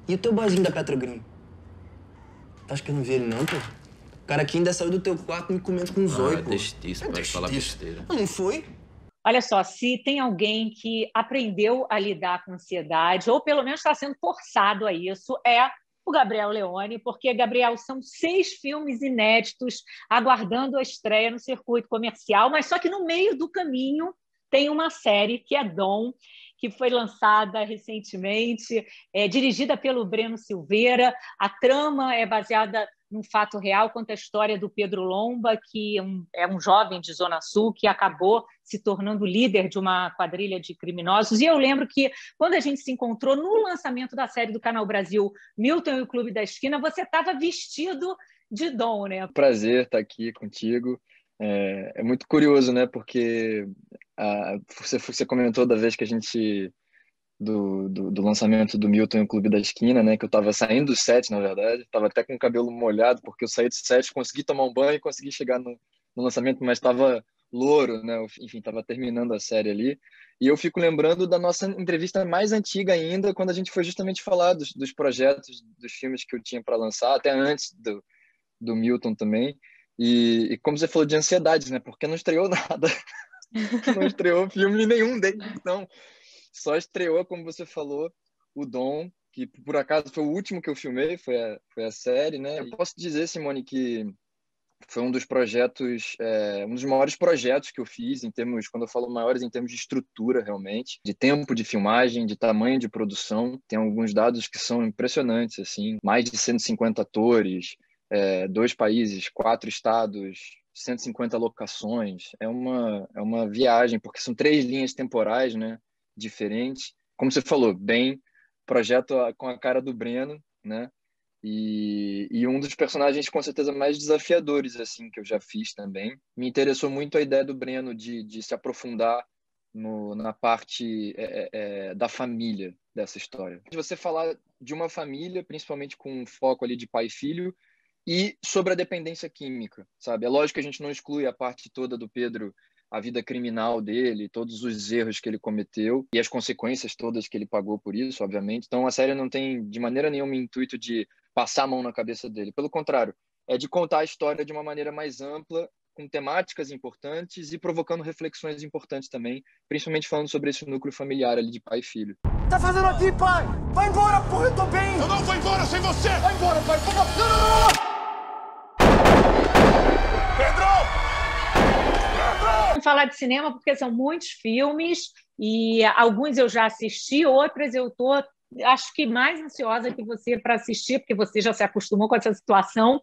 E o teu boyzinho da Petrogrim? Tu acha que eu não vi ele não, pô? O cara aqui ainda saiu do teu quarto me comendo com os olhos, pô. Deixa disso, pode falar besteira. Não foi? Olha só, se tem alguém que aprendeu a lidar com ansiedade, ou pelo menos está sendo forçado a isso, é o Gabriel Leone, porque, Gabriel, são 6 filmes inéditos aguardando a estreia no circuito comercial, mas só que no meio do caminho tem uma série que é Dom, que foi lançada recentemente, dirigida pelo Breno Silveira. A trama é baseada num fato real, conta a história do Pedro Lomba, que é um jovem de Zona Sul que acabou se tornando líder de uma quadrilha de criminosos. E eu lembro que, quando a gente se encontrou no lançamento da série do Canal Brasil, Milton e o Clube da Esquina, você estava vestido de Dom, né? Prazer estar aqui contigo. É muito curioso, né? Porque você comentou da vez que a gente... Do lançamento do Milton e o Clube da Esquina, né? Que eu estava saindo do set, na verdade. Estava até com o cabelo molhado, porque eu saí do set, consegui tomar um banho e consegui chegar no lançamento, mas estava louro, né? Enfim, estava terminando a série ali. E eu fico lembrando da nossa entrevista mais antiga ainda, quando a gente foi justamente falar dos projetos, dos filmes que eu tinha para lançar, até antes do Milton também. E como você falou de ansiedade, né? Porque não estreou nada. Não estreou filme nenhum deles, então... Só estreou, como você falou, o Dom, que por acaso foi o último que eu filmei, foi a série, né? Eu posso dizer, Simone, que foi um dos projetos, um dos maiores projetos que eu fiz, quando eu falo maiores, em termos de estrutura, realmente, de tempo de filmagem, de tamanho de produção. Tem alguns dados que são impressionantes, assim, mais de 150 atores, 2 países, 4 estados, 150 locações. É uma viagem, porque são 3 linhas temporais, né? Diferente, como você falou, bem projeto com a cara do Breno, né? E um dos personagens com certeza mais desafiadores assim que eu já fiz também. Me interessou muito a ideia do Breno de se aprofundar na parte da família dessa história. De você falar de uma família, principalmente com um foco ali de pai e filho, e sobre a dependência química, sabe? É lógico que a gente não exclui a parte toda do Pedro, a vida criminal dele, todos os erros que ele cometeu e as consequências todas que ele pagou por isso, obviamente. Então, a série não tem, de maneira nenhuma, intuito de passar a mão na cabeça dele. Pelo contrário, é de contar a história de uma maneira mais ampla, com temáticas importantes e provocando reflexões importantes também, principalmente falando sobre esse núcleo familiar ali de pai e filho. Tá fazendo aqui, pai? Vai embora, porra, eu tô bem! Eu não vou embora sem você! Vai embora, pai! Não! Vamos falar de cinema porque são muitos filmes e alguns eu já assisti, outros eu estou, acho que mais ansiosa que você para assistir, porque você já se acostumou com essa situação.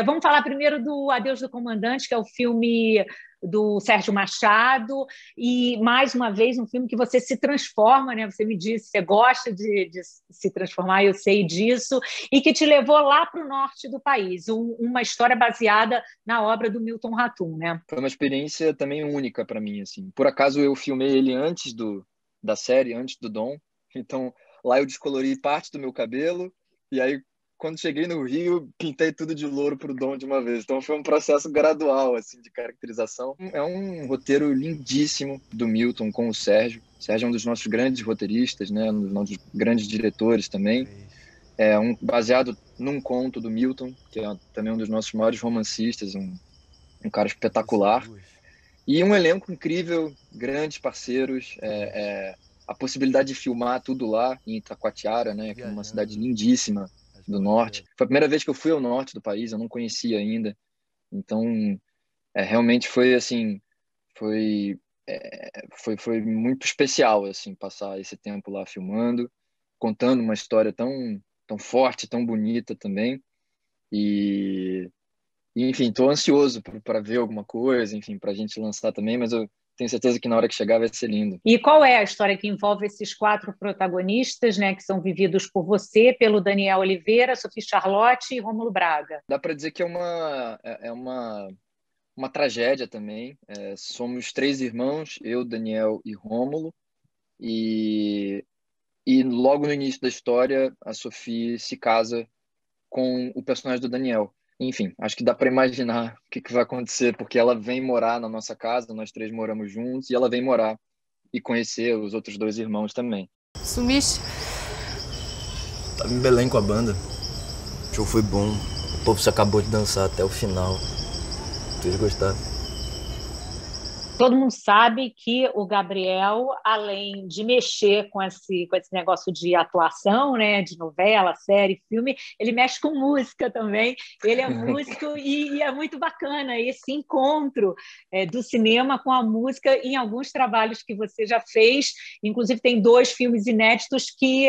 Vamos falar primeiro do Adeus do Comandante, que é o filme do Sérgio Machado, e mais uma vez um filme que você se transforma, né? Você me disse, você gosta de se transformar, eu sei disso, e que te levou lá para o norte do país, uma história baseada na obra do Milton Ratum, né? Foi uma experiência também única para mim, assim. Por acaso eu filmei ele antes da série, antes do Dom, então lá eu descolori parte do meu cabelo, e aí quando cheguei no Rio, pintei tudo de louro pro Dom de uma vez. Então foi um processo gradual, assim, de caracterização. É um roteiro lindíssimo do Milton com o Sérgio. O Sérgio é um dos nossos grandes roteiristas, né? Um dos nossos grandes diretores também. Baseado num conto do Milton, que é também um dos nossos maiores romancistas, um cara espetacular. E um elenco incrível, grandes parceiros, a possibilidade de filmar tudo lá em Itacoatiara, né? Que é uma cidade lindíssima do norte. Foi a primeira vez que eu fui ao norte do país, eu não conhecia ainda. Então, realmente foi assim, foi muito especial assim passar esse tempo lá filmando, contando uma história tão forte, tão bonita também. E enfim, estou ansioso para ver alguma coisa, enfim, para a gente lançar também, mas eu tenho certeza que na hora que chegar vai ser lindo. E qual é a história que envolve esses 4 protagonistas, né, que são vividos por você, pelo Daniel Oliveira, Sophie Charlotte e Rômulo Braga? Dá para dizer que é uma tragédia também. Somos 3 irmãos, eu, Daniel e Rômulo, e logo no início da história a Sophie se casa com o personagem do Daniel. Enfim, acho que dá para imaginar o que vai acontecer, porque ela vem morar na nossa casa, nós 3 moramos juntos, e ela vem morar e conhecer os outros 2 irmãos também. Sumiste? Tava em Belém com a banda. O show foi bom. O povo se acabou de dançar até o final. Vocês gostaram? Todo mundo sabe que o Gabriel, além de mexer com esse negócio de atuação, né, de novela, série, filme, ele mexe com música também. Ele é músico e é muito bacana esse encontro do cinema com a música em alguns trabalhos que você já fez. Inclusive, tem 2 filmes inéditos que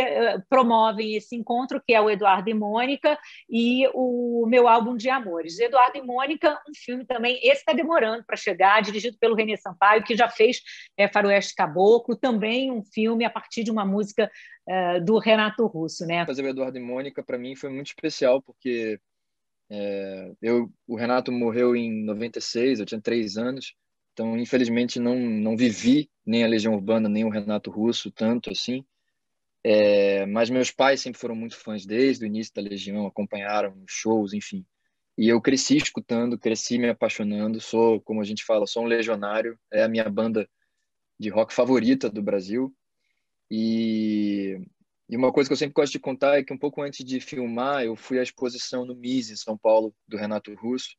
promovem esse encontro, que é o Eduardo e Mônica e o Meu Álbum de Amores. Eduardo e Mônica, um filme também, esse está demorando para chegar, dirigido pelo René Sampaio, que já fez Faroeste Caboclo, também um filme a partir de uma música do Renato Russo, né? Fazer o Eduardo e Mônica, para mim, foi muito especial, porque o Renato morreu em 96, eu tinha 3 anos, então, infelizmente, não vivi nem a Legião Urbana, nem o Renato Russo, tanto assim, mas meus pais sempre foram muito fãs desde o início da Legião, acompanharam os shows, enfim. E eu cresci escutando, cresci me apaixonando, sou, como a gente fala, sou um legionário, é a minha banda de rock favorita do Brasil. E uma coisa que eu sempre gosto de contar é que um pouco antes de filmar, eu fui à exposição no MIS, em São Paulo, do Renato Russo,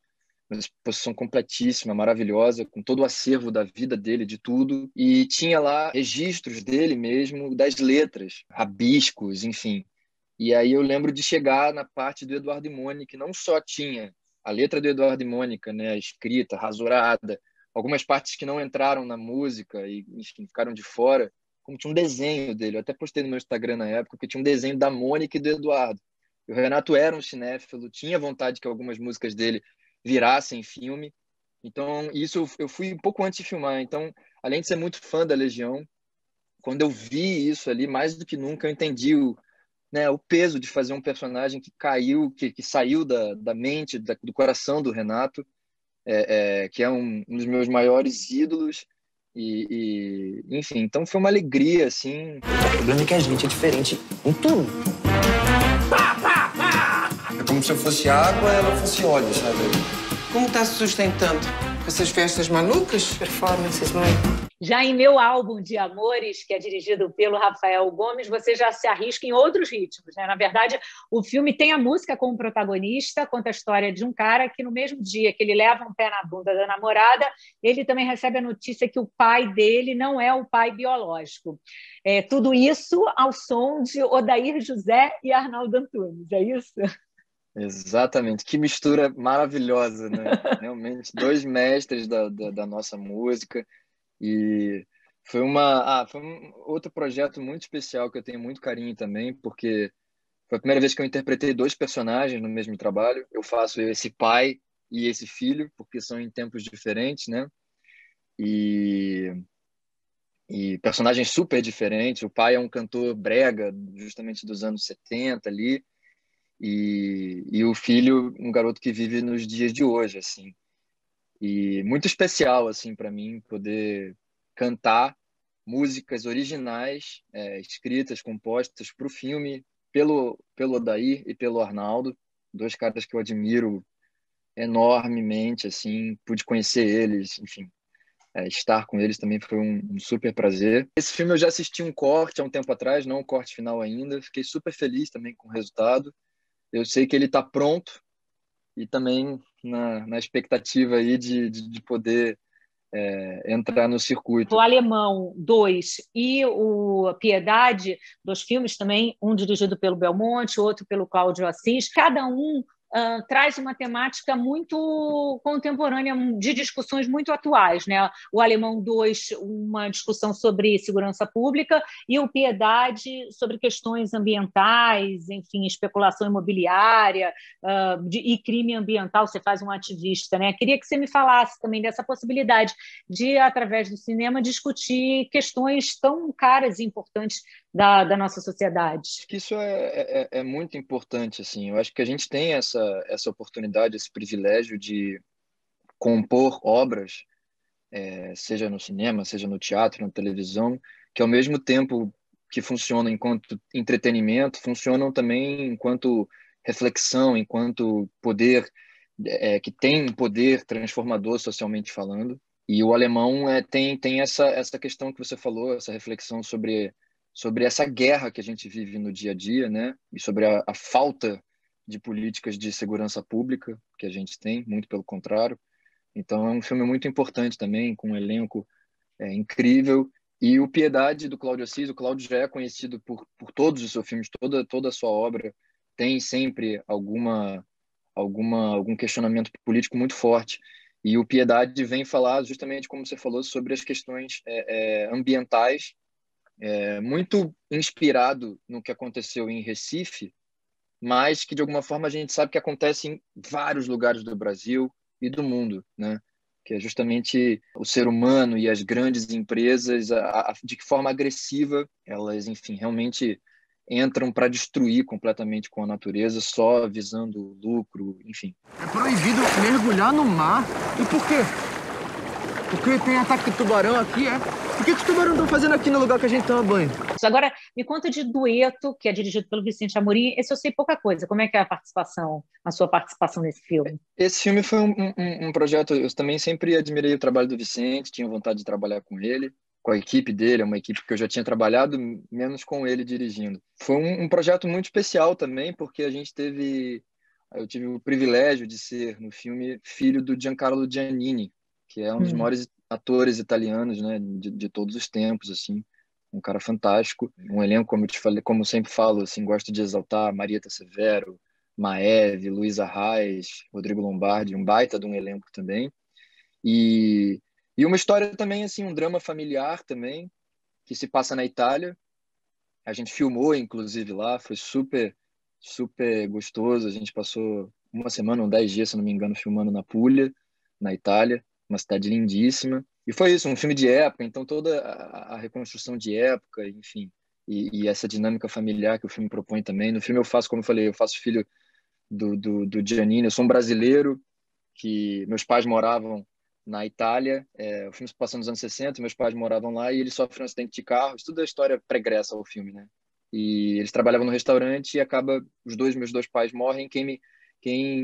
uma exposição completíssima, maravilhosa, com todo o acervo da vida dele, de tudo, e tinha lá registros dele mesmo, das letras, rabiscos, enfim. E aí eu lembro de chegar na parte do Eduardo e Mônica, que não só tinha a letra do Eduardo e Mônica, né, escrita, rasurada, algumas partes que não entraram na música e, enfim, ficaram de fora, como tinha um desenho dele. Eu até postei no meu Instagram na época, que tinha um desenho da Mônica e do Eduardo. E o Renato era um cinéfilo, tinha vontade que algumas músicas dele virassem filme. Então, isso eu fui um pouco antes de filmar. Então, além de ser muito fã da Legião, quando eu vi isso ali, mais do que nunca, eu entendi o peso de fazer um personagem que caiu, que saiu da mente, do coração do Renato, que é um dos meus maiores ídolos. Enfim, então foi uma alegria, assim. O problema é que a gente é diferente em tudo. É como se eu fosse água e ela fosse óleo, sabe? Como tá se sustentando? Com essas festas malucas? Performances, mãe. Já em Meu Álbum de Amores, que é dirigido pelo Rafael Gomes, você já se arrisca em outros ritmos, né? Na verdade, o filme tem a música como protagonista, conta a história de um cara que no mesmo dia que ele leva um pé na bunda da namorada, ele também recebe a notícia que o pai dele não é o pai biológico. Tudo isso ao som de Odair José e Arnaldo Antunes, é isso? Exatamente, que mistura maravilhosa, né? Realmente, 2 mestres da nossa música. E foi um outro projeto muito especial que eu tenho muito carinho também, porque foi a primeira vez que eu interpretei 2 personagens no mesmo trabalho. Eu faço esse pai e esse filho, porque são em tempos diferentes, né? E personagens super diferentes. O pai é um cantor brega, justamente dos anos 70 ali, e o filho, um garoto que vive nos dias de hoje, assim. E muito especial, assim, para mim, poder cantar músicas originais, escritas, compostas para o filme, pelo Odair e pelo Arnaldo, 2 caras que eu admiro enormemente, assim, pude conhecer eles, enfim, estar com eles também foi um super prazer. Esse filme eu já assisti um corte há um tempo atrás, não o corte final ainda, fiquei super feliz também com o resultado. Eu sei que ele está pronto, e também na expectativa aí de poder entrar no circuito. O Alemão 2 e o Piedade, 2 filmes também, um dirigido pelo Belmonte, outro pelo Cláudio Assis, cada um traz uma temática muito contemporânea, de discussões muito atuais, né? O Alemão 2, uma discussão sobre segurança pública, e o Piedade sobre questões ambientais, enfim, especulação imobiliária e crime ambiental. Você faz um ativista, né? Queria que você me falasse também dessa possibilidade de, através do cinema, discutir questões tão caras e importantes da nossa sociedade. Acho que isso é muito importante, assim. Eu acho que a gente tem essa oportunidade, esse privilégio de compor obras, seja no cinema, seja no teatro, na televisão, que ao mesmo tempo que funcionam enquanto entretenimento, funcionam também enquanto reflexão, enquanto poder, que tem um poder transformador socialmente falando. E o Alemão tem essa questão que você falou, essa reflexão sobre sobre essa guerra que a gente vive no dia a dia, né? E sobre a falta de políticas de segurança pública que a gente tem, muito pelo contrário. Então é um filme muito importante também, com um elenco incrível. E o Piedade, do Cláudio Assis, o Cláudio já é conhecido por todos os seus filmes, toda a sua obra tem sempre algum questionamento político muito forte. E o Piedade vem falar justamente, como você falou, sobre as questões ambientais, muito inspirado no que aconteceu em Recife, mas que de alguma forma a gente sabe que acontece em vários lugares do Brasil e do mundo, né? Que é justamente o ser humano e as grandes empresas, de que forma agressiva elas, enfim, realmente entram para destruir completamente com a natureza, só visando lucro, enfim. É proibido mergulhar no mar. E por quê? Porque tem ataque de tubarão aqui, é? Por que os tubarões estão fazendo aqui no lugar que a gente toma banho? Agora, me conta de Dueto, que é dirigido pelo Vicente Amorim. Esse eu sei pouca coisa. Como é que é a sua participação nesse filme? Esse filme foi um projeto, eu também sempre admirei o trabalho do Vicente, tinha vontade de trabalhar com ele, com a equipe dele, é uma equipe que eu já tinha trabalhado, menos com ele dirigindo. Foi um projeto muito especial também, porque eu tive o privilégio de ser, no filme, filho do Giancarlo Giannini, que é um dos maiores atores italianos, né, de todos os tempos, assim, um cara fantástico, um elenco, como eu te falei, como eu sempre falo, assim, gosto de exaltar Marieta Severo, Maeve, Luísa Reis, Rodrigo Lombardi, um baita de um elenco também, e uma história também, assim, um drama familiar também, que se passa na Itália. A gente filmou, inclusive, lá, foi super, super gostoso. A gente passou uma semana ou 10 dias, se não me engano, filmando na Puglia, na Itália, uma cidade lindíssima. E foi isso, um filme de época, então toda a reconstrução de época, enfim, e essa dinâmica familiar que o filme propõe também. No filme eu faço, como eu falei, eu faço filho do Giannini, eu sou um brasileiro, que meus pais moravam na Itália, o filme se passa nos anos 60, meus pais moravam lá e eles sofrem um acidente de carro, isso tudo é história pregressa ao filme, né? E eles trabalhavam no restaurante e acaba, meus dois pais morrem, quem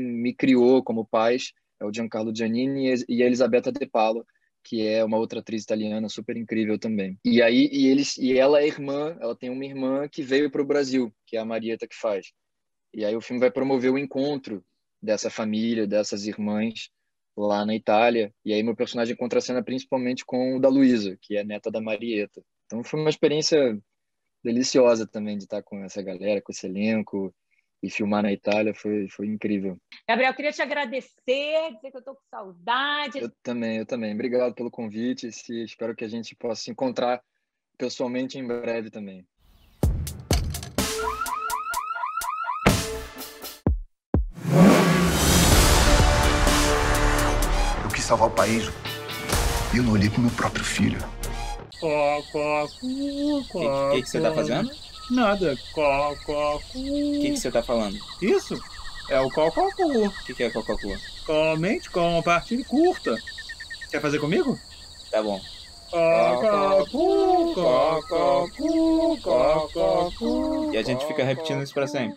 me criou como pais é o Giancarlo Giannini e a Elisabetta De Pallo, que é uma outra atriz italiana super incrível também. E ela é irmã, ela tem uma irmã que veio para o Brasil, que é a Marieta que faz. E aí o filme vai promover o encontro dessa família, dessas irmãs, lá na Itália, e aí meu personagem contracena principalmente com o da Luísa, que é neta da Marieta. Então foi uma experiência deliciosa também de estar com essa galera, com esse elenco, e filmar na Itália foi incrível. Gabriel, queria te agradecer, dizer que eu estou com saudade. Eu também. Obrigado pelo convite, espero que a gente possa se encontrar pessoalmente em breve também. Salvar o país. E eu não olhei pro meu próprio filho. O que você tá fazendo? Nada. O que você tá falando? Isso é o cococu. O que é cococu? Comente com partilha curta. Quer fazer comigo? Tá bom. Cococu, cococu, cococu. E a gente fica repetindo isso pra sempre.